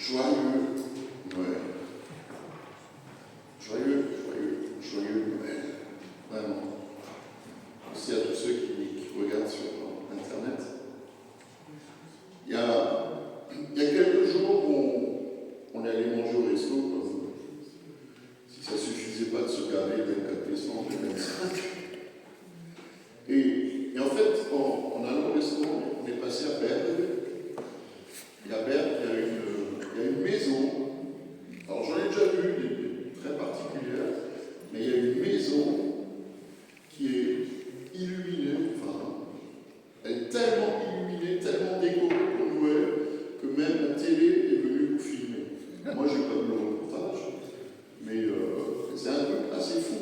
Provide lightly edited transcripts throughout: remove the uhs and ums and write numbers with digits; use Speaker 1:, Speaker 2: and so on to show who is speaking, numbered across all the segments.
Speaker 1: Joyeux Noël. Joyeux Noël. Vraiment. Merci à tous ceux qui regardent sur Internet. Il y a quelques jours, on est allé manger au resto, comme si ça ne suffisait pas de se gaver le 24 décembre 2025. Et en fait, en allant au restaurant, on est passé à Bergue. Et à Bergue, il y a une maison. Alors j'en ai déjà vu des très particulières, mais il y a une maison qui est illuminée, elle est tellement illuminée, tellement décorée pour Noël, que même la télé est venue vous filmer. Moi, j'ai pas vu le reportage, mais c'est un truc assez fou.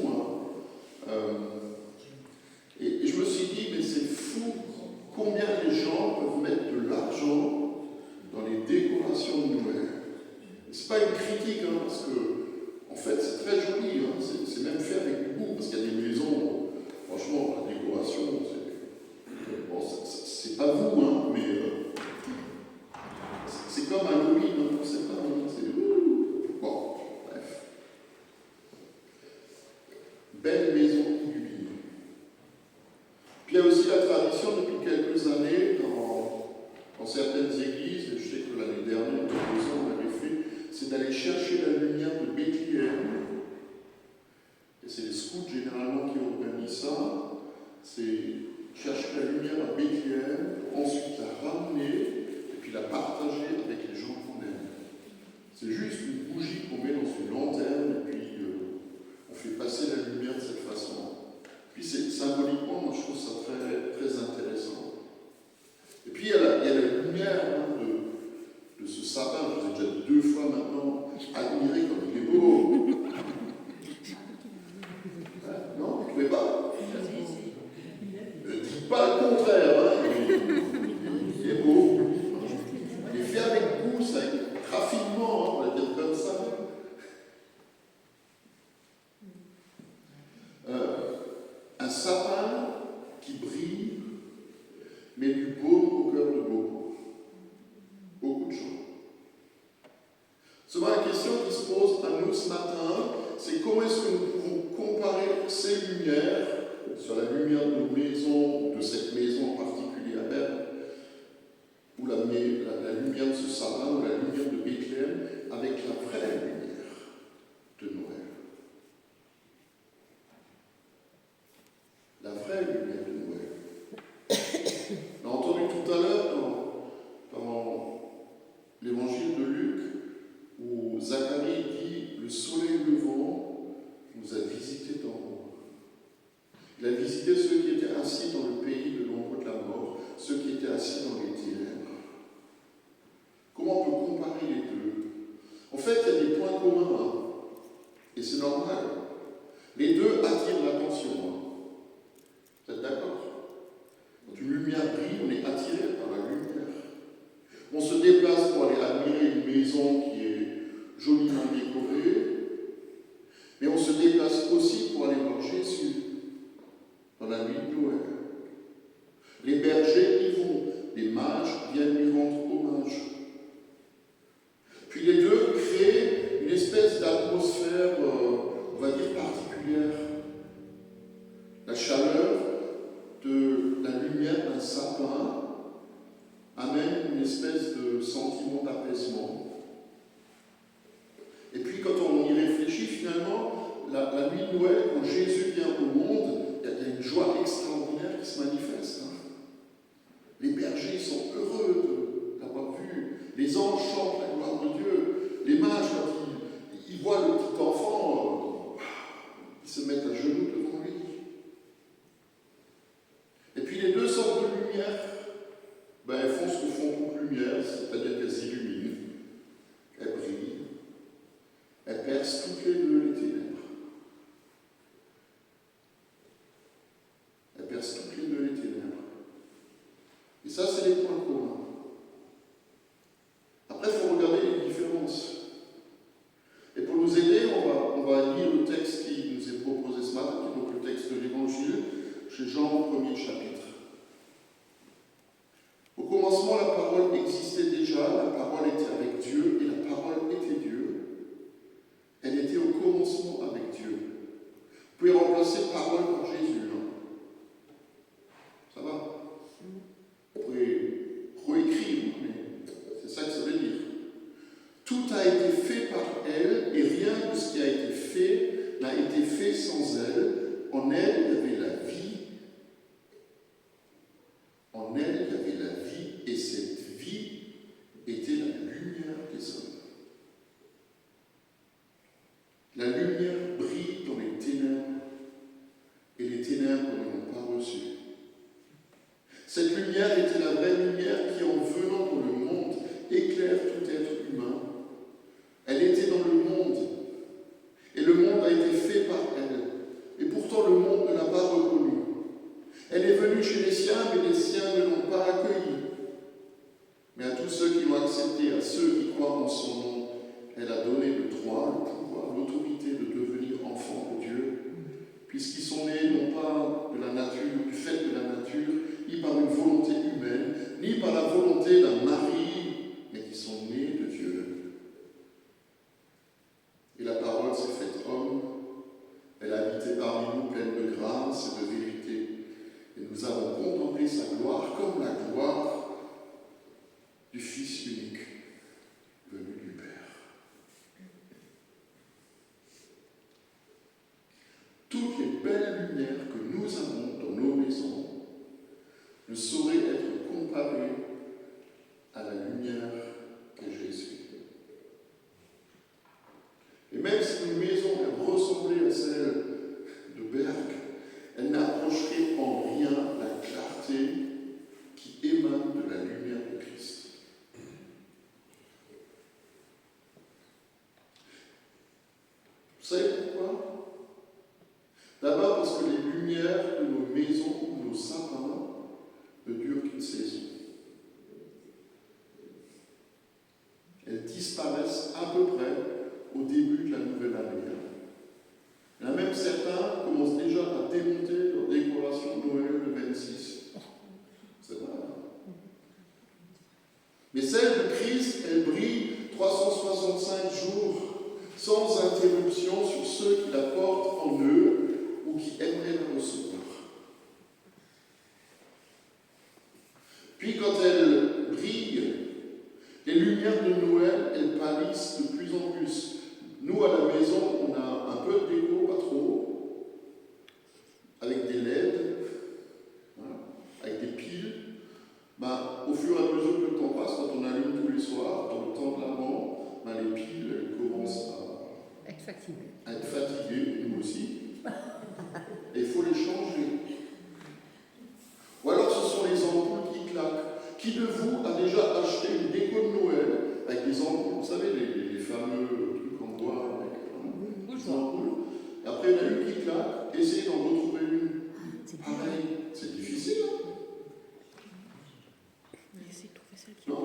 Speaker 1: Et je me suis dit, mais c'est fou combien les gens peuvent mettre de l'argent dans les décorations de Noël. C'est pas une critique, parce que, en fait, c'est très joli, c'est même fait avec goût, parce qu'il y a des maisons, franchement, la décoration, c'est pas vous, mais c'est comme Halloween, c'est pas, bon, bref. Belle maison illuminée. Puis il y a aussi la tradition depuis quelques années, dans certaines églises, et je sais que l'année dernière, 2 ans, on l'avait fait, c'est d'aller chercher la lumière de Bethléem. Et c'est les scouts généralement qui organisent ça. C'est chercher la lumière à Bethléem, ensuite la ramener, et puis la partager avec les gens qu'on aime. C'est juste une bougie qu'on met dans une lanterne, et puis on fait passer la lumière de cette façon. Puis symboliquement, moi je trouve ça très, très intéressant. Et puis il y a la lumière de ce sapin, je vous ai déjà dit 2 fois maintenant, admiré comme il est beau. Non, vous ne trouvez pas? Ne dites pas le contraire, il est beau. Il est fait avec goût, ça, avec raffinement, on va dire comme ça. Un sapin qui brille, mais du baume au cœur de beaucoup. Beaucoup de gens. Souvent, la question qui se pose à nous ce matin, c'est comment est-ce que nous pouvons comparer ces lumières, sur la lumière de nos maisons, de cette maison en particulier à Bergue, ou la lumière de ce sapin, ou la lumière de Bethléem, avec la vraie lumière de Noël. La vraie lumière de Noël. On a entendu tout à l'heure dans l'évangile de Luc, où Zacharie dit « Le soleil levant nous a visités d'en haut ». Il a visité ceux qui étaient assis dans le pays de l'ombre de la mort, ceux qui étaient assis dans les ténèbres. Comment on peut comparer les deux? En fait, il y a des points communs, et c'est normal. Les deux attirent l'attention. Vous êtes d'accord? Quand une lumière brille, on est attiré par la lumière. On se déplace pour aller admirer une maison qui est joliment décorée, mais on se déplace aussi pour aller voir Jésus dans la nuit de Noël. Les bergers y vont, les mages viennent lui rendre hommage. Puis les deux créent une espèce d'atmosphère, on va dire, particulière. La chaleur de la lumière d'un sapin amène une espèce de sentiment d'apaisement. Et puis quand on y réfléchit, finalement, la nuit de Noël, quand Jésus vient au monde, il y a une joie extraordinaire qui se manifeste. Les bergers sont heureux de l'avoir vu. Les anges chantent la gloire de Dieu. Les mages, quand ils voient le petit enfant, ils se mettent à genoux devant lui. Et puis les deux sortes de lumière, elles font ce que font toutes lumières, c'est-à-dire qu'elles s'illuminent, elles brillent, elles percent toutes les deux les ténèbres. Elles percent toutes les deux les ténèbres. Et ça, c'est les points communs. Après, il faut regarder les différences. Et pour nous aider, on va lire le texte qui nous est proposé ce matin, qui est donc le texte de l'Évangile, chez Jean au 1er chapitre. Au commencement, la parole existait déjà, ce qui a été fait n'a été fait sans elle. En elle, il y avait la vie. En elle, il y avait la vie, et cette vie était la lumière des hommes. La lumière brille dans les ténèbres, et les ténèbres ne l'ont pas reçue. Cette lumière était la vraie lumière qui, en venant dans le monde, éclaire tout être humain. Elle était dans le monde, et le monde a été fait par elle, et pourtant le monde ne l'a pas reconnue. Elle est venue chez les siens, mais les siens ne l'ont pas accueillie. Mais à tous ceux qui l'ont acceptée, à ceux qui croient en son nom, elle a donné le droit, le pouvoir, l'autorité de devenir enfants de Dieu, puisqu'ils sont nés non pas de la nature, du fait de la nature, ni par une volonté humaine, ni par la volonté d'un mari, mais qui sont nés de Dieu. Et la parole s'est faite homme, elle a habité parmi nous pleine de grâce et de vérité. Et nous avons contemplé sa gloire comme la gloire du Fils unique, venu du Père. Toutes les belles lumières que nous avons dans nos maisons ne sauraient être comparées à la lumière qu'est Jésus. Et même si une maison ressemblait à celle de Berck, elle n'approcherait en rien la clarté qui émane de la lumière de Christ. Vous savez pourquoi? D'abord parce que les lumières de nos maisons ou nos sapins ne durent qu'une saison. Elles disparaissent à peu près au début de la nouvelle année. Il y en a même certains qui commencent déjà à démonter leur décoration de Noël le 26. C'est vrai. Mais celle de Christ, elle brille 365 jours sans interruption sur ceux qui la portent en eux ou qui aimeraient la recevoir. Puis quand elle brille, les lumières de Noël, elles pâlissent de plus en plus. Nous, à la maison, on a un peu de déco, pas trop, avec des LED, voilà, avec des piles. Au fur et à mesure que le temps passe, quand on allume tous les soirs, dans le temps de l'Avent, les piles, elles commencent à être fatiguées, nous aussi. Et il faut les changer. Ou alors ce sont les ampoules qui claquent. Qui de vous a déjà acheté une déco de Noël avec des ampoules, vous savez, les fameux trucs en bois avec des ampoules. Et après, il y en a une qui claque, essayez d'en retrouver une. Pareil, c'est difficile. Non,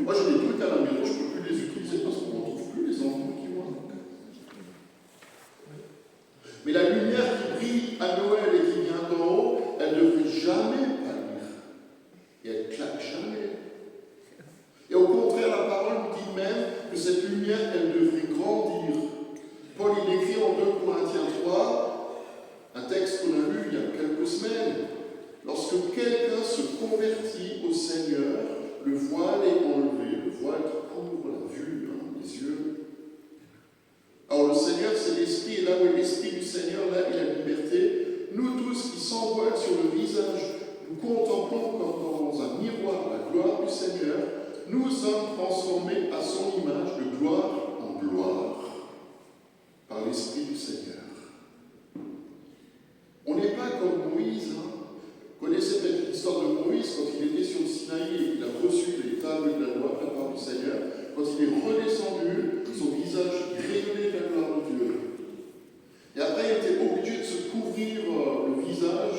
Speaker 1: moi j'ai des trucs à la maison, je ne peux plus les utiliser parce qu'on ne retrouve plus les ampoules qui manquent. Mais la lumière qui brille à Noël et qui vient d'en haut, elle ne devrait jamais pâlir. Et elle ne claque jamais. Et au contraire, la parole nous dit même que cette lumière, elle devrait grandir. Paul, il écrit en 2 Corinthiens 3, un texte qu'on a lu il y a quelques semaines. Lorsque quelqu'un se convertit au Seigneur, le voile est enlevé, le voile qui couvre la vue, les yeux. Alors le Seigneur, c'est l'Esprit, et là où est l'Esprit du Seigneur, là est la liberté. Nous tous qui sans voile sur le visage, nous contemplons comme dans un miroir la gloire du Seigneur, nous sommes transformés à son image de gloire en gloire par l'Esprit du Seigneur. On n'est pas comme Moïse. Vous connaissez peut-être l'histoire de Moïse quand il était sur le Sinaï et qu'il a reçu les tables de la loi de la part du Seigneur. Quand il est redescendu, son visage rayonnait de la gloire de Dieu. Et après, il était obligé de se couvrir le visage.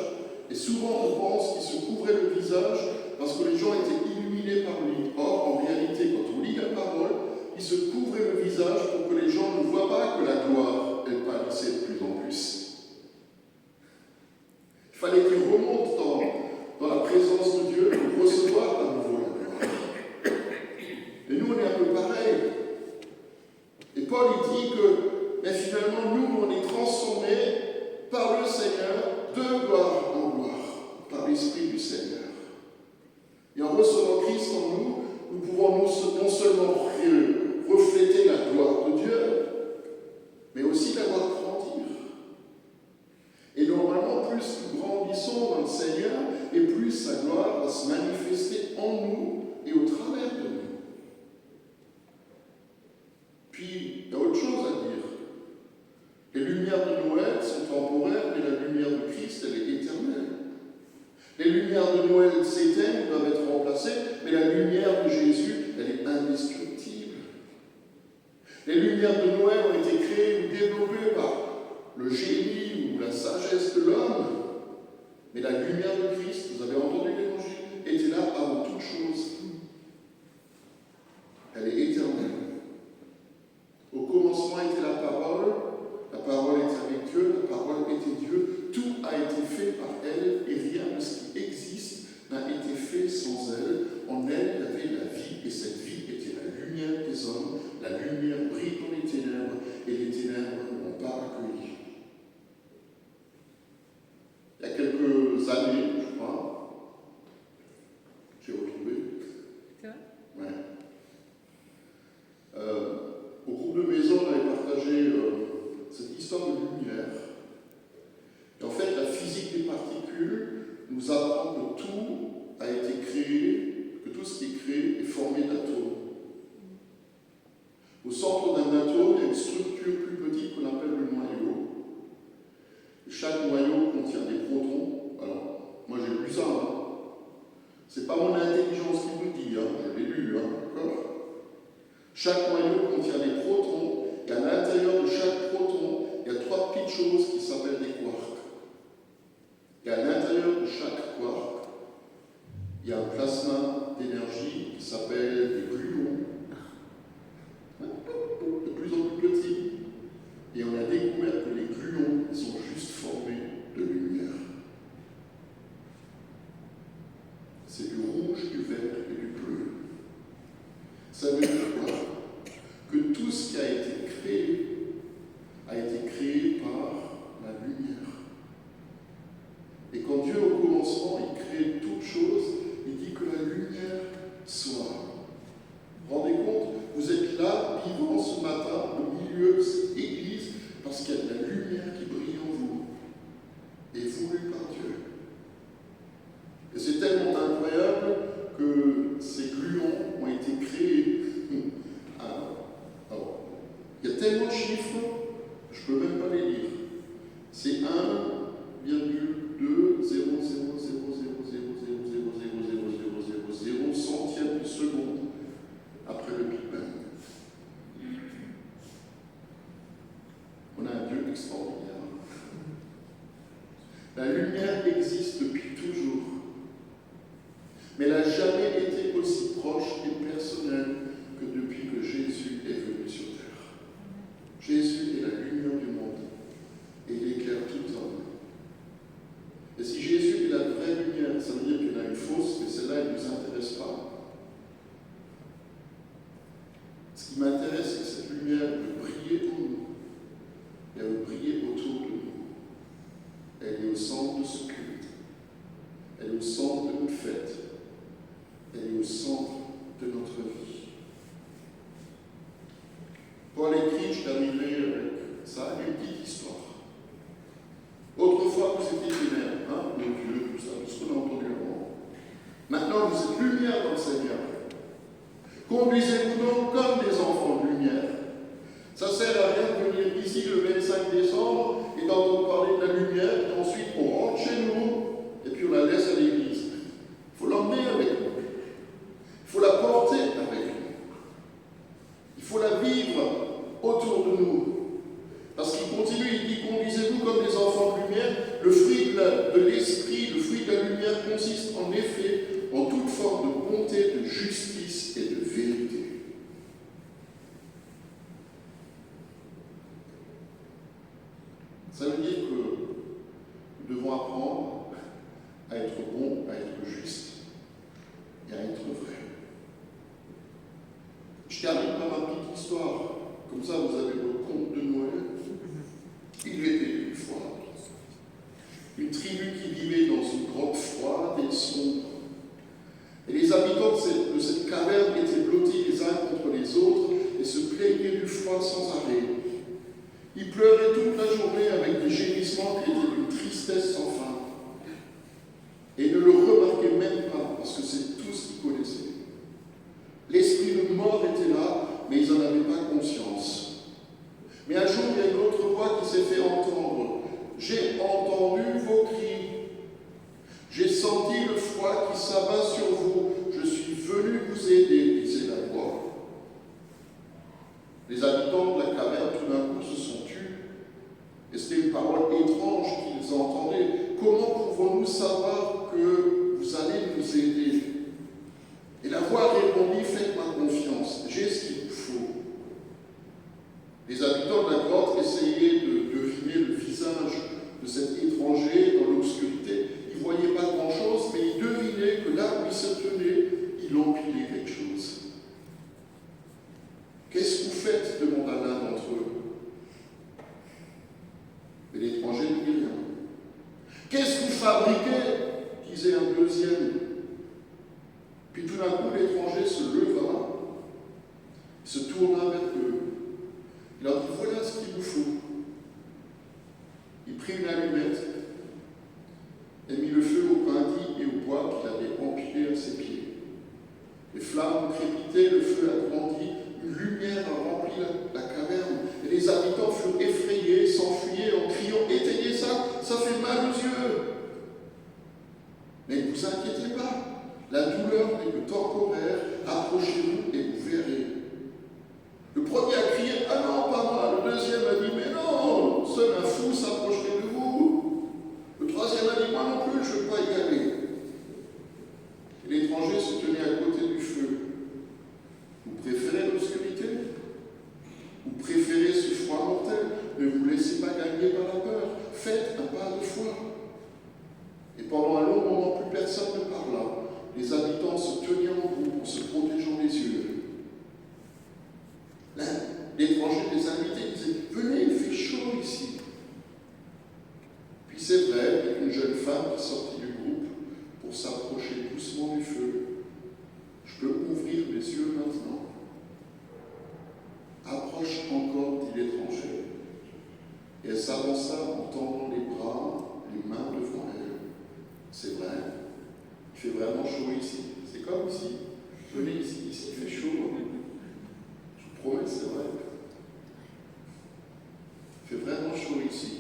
Speaker 1: Et souvent, on pense qu'il se couvrait le visage parce que les gens étaient illuminés par lui. Or, en réalité, quand on lit la parole, il se couvrait le visage pour que les gens ne voient pas que la gloire, elle pâlissait de plus en plus. Il fallait qu'il remonte dans la présence de Dieu pour recevoir à nouveau la gloire. Et nous, on est un peu pareil. Et Paul, il dit que finalement, nous, on est transformés par le Seigneur de gloire en gloire, par l'Esprit du Seigneur. Et en recevant Christ en nous, nous pouvons non seulement refléter la gloire de Dieu, mais aussi la voir grandir. Et normalement, plus nous grandissons dans le Seigneur, et plus sa gloire va se manifester en nous et au travers de nous. Puis, il y a autre chose à dire. Les lumières de Noël sont temporaires, mais la lumière de Christ, elle est éternelle. Les lumières de Noël s'éteignent, doivent être remplacées, mais la lumière de Jésus, elle est indestructible. Les lumières de Noël ont été créées ou développées par le génie ou la sagesse de l'homme, mais la lumière de Christ, vous avez entendu l'évangile, était là avant toute chose. Elle est éternelle. Au commencement était la parole était avec Dieu, la parole était Dieu, tout a été fait par elle et rien de ce qui existe n'a été fait sans elle. En elle, il y avait la vie et cette vie était la lumière des hommes. La lumière brille dans les ténèbres et les ténèbres ne l'ont pas accueillie. Il y a quelques années, je crois, j'ai retrouvé.
Speaker 2: C'est vrai ?
Speaker 1: Ouais. Au groupe de maison, on avait partagé cette histoire de lumière. Et en fait, la physique des particules nous apprend que tout a été créé, que tout ce qui est créé est formé d'atomes. Au centre d'un atome, il y a une structure plus petite qu'on appelle le noyau. Et chaque noyau contient des protons. Alors, moi j'ai lu ça. C'est pas mon intelligence qui me dit, je l'ai lu, d'accord ? Chaque noyau contient des protons. Et à l'intérieur de chaque proton, il y a 3 petites choses qui s'appellent des quarks. Et à l'intérieur de chaque quark, il y a un plasma d'énergie qui s'appelle des gluons. De plus en plus petits. Et on a découvert que les gluons sont juste formés de lumière. C'est du rouge, du vert et du bleu. Ça veut dire quoi ? Que tout ce qui a été créé par la lumière. Et quand Dieu, au commencement, il crée toutes choses, il dit que la lumière soit. Vous vous rendez compte ? Vous êtes là, vivant ce matin, au milieu de cette église, parce qu'il y a de la lumière qui brille en vous, et voulue par Dieu. Et c'est tellement incroyable que ces gluons ont été créés. Alors, il y a tellement de chiffres, je ne peux même pas les lire. C'est 1,2 centième de seconde après le Big Bang. On a un Dieu extraordinaire. La lumière existe depuis toujours, mais elle n'a jamais été aussi proche et personnelle que depuis que Jésus est venu sur terre. Jésus est la lumière du monde et il éclaire tout homme. Et si Jésus est la vraie lumière, ça veut dire qu'il y en a une fausse, mais celle-là, elle ne nous intéresse pas. Ce qui m'intéresse, c'est que cette lumière veut briller pour nous. Elle veut briller autour de nous. Elle est au centre de ce culte. Elle est au centre de notre fête. Elle est au centre de notre vie. Paul écrit, je terminerai avec ça, une petite histoire. Autrefois, vous étiez ténèbres, le Dieu, tout ça, tout ce qu'on a entendu avant. Maintenant, vous êtes lumière dans le Seigneur. Conduisez-vous donc comme des enfants de lumière. Ça sert à rien de venir ici le 25 décembre et d'entendre parler de la lumière, et ensuite on rentre chez nous et puis on la laisse à l'église. Il faut l'emmener avec nous. Il faut la porter avec nous. Il faut la vivre autour de nous. Parce qu'il continue, il dit, conduisez-vous comme des enfants de lumière. Le fruit de l'esprit, le fruit de la lumière consiste en effet en toute forme de bonté, de justice et de vérité. Ça veut dire que nous devons apprendre à être bon, à être juste et à être vrai. Je termine par ma petite histoire. Comme ça, vous avez le conte de Noël. Il était une fois une tribu qui vivait dans une grotte froide et sombre. Et les habitants de cette caverne étaient blottis les uns contre les autres et se plaignaient du froid sans arrêt. Il pleurait toute la journée avec des gémissements qui étaient d'une tristesse sans fin. Et ne le remarquait même pas, parce que c'est tout ce qu'il connaissait. L'esprit de mort était là, mais ils n'en avaient pas conscience. Mais un jour, il y a une autre voix qui s'est fait entendre. J'ai entendu vos cris. J'ai senti le froid qui s'abat sur vous. Je suis venu vous aider, disait la voix. Les habitants de la caverne, tout d'un coup, se sont tus. Et c'était une parole étrange qu'ils entendaient. Comment pouvons-nous savoir que vous allez nous aider? Et la voix répondit, faites-moi confiance, j'ai ce qu'il vous faut. Les habitants de la grotte essayaient de deviner le visage de cet étranger dans l'obscurité. Ils ne voyaient pas grand-chose, mais ils devinaient que là où il se tenait, il empilait quelque chose. Qu'est-ce que vous faites? Demanda l'un d'entre eux. Mais l'étranger ne dit rien. Qu'est-ce que vous fabriquez? Disait un deuxième. Puis tout d'un coup, l'étranger se leva, se tourna vers eux. Il leur dit, voilà ce qu'il vous faut. Il prit une allumette et mit le feu au brindilles et au bois qu'il avait empilé à ses pieds. Les flammes crépitaient, le feu agrandit, une lumière a rempli la caverne, et les habitants furent effrayés, s'enfuyaient en criant, éteignez ça, ça fait mal aux yeux. Mais ne vous inquiétez pas. La douleur n'est que temporaire, approchez-vous et vous verrez. Le premier a crié, ah non, pas moi. Le deuxième a dit, mais non, seul un fou s'approcherait de vous. Le troisième a dit, moi non plus, je ne veux pas y aller. Et l'étranger se tenait à côté du feu. Vous préférez l'obscurité? Vous préférez ce froid mortel? Ne vous laissez pas gagner par la peur. Faites un pas de foi. Et pendant un long moment, plus personne ne parla. Les habitants se tenaient en groupe en se protégeant les yeux. L'étranger les invités disait, venez, il fait chaud ici. Puis c'est vrai, il y a une jeune femme qui sortit du groupe pour s'approcher doucement du feu. Je peux ouvrir les yeux maintenant. Approche encore, dit l'étranger. Et elle s'avança en tendant les bras, les mains devant elle. C'est vrai. Il fait vraiment chaud ici. C'est comme ici. Venez ici, ici il fait chaud. Je vous promets, c'est vrai. Il fait vraiment chaud ici.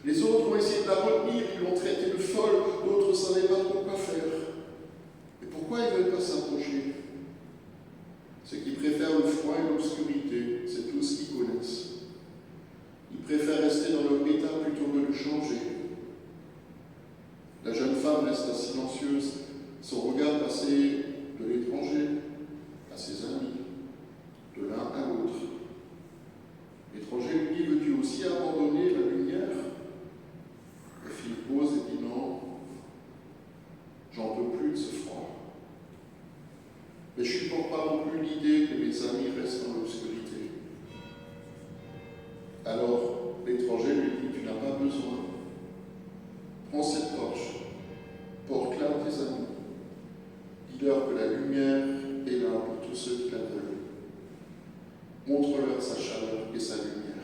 Speaker 1: Les autres ont essayé de la retenir, ils l'ont traitée de folle, d'autres ne savaient pas trop quoi faire. Mais pourquoi ils ne veulent pas s'approcher? C'est qu'ils préfèrent le froid et l'obscurité, c'est tout ce qu'ils connaissent. Ils préfèrent rester dans leur état plutôt que de changer. La jeune femme resta silencieuse, son regard passait de l'étranger à ses amis, de l'un à l'autre. L'étranger lui dit, veux-tu aussi abandonner la lumière? La fille pose et dit, non, j'en peux plus de ce froid. Mais je ne supporte pas non plus l'idée que mes amis restent dans l'obscurité. Alors, l'étranger lui dit, tu n'as pas besoin. Prends cette torche, porte-la à tes amis. Dis-leur que la lumière est là pour tous ceux qui la veulent. Montre-leur sa chaleur et sa lumière.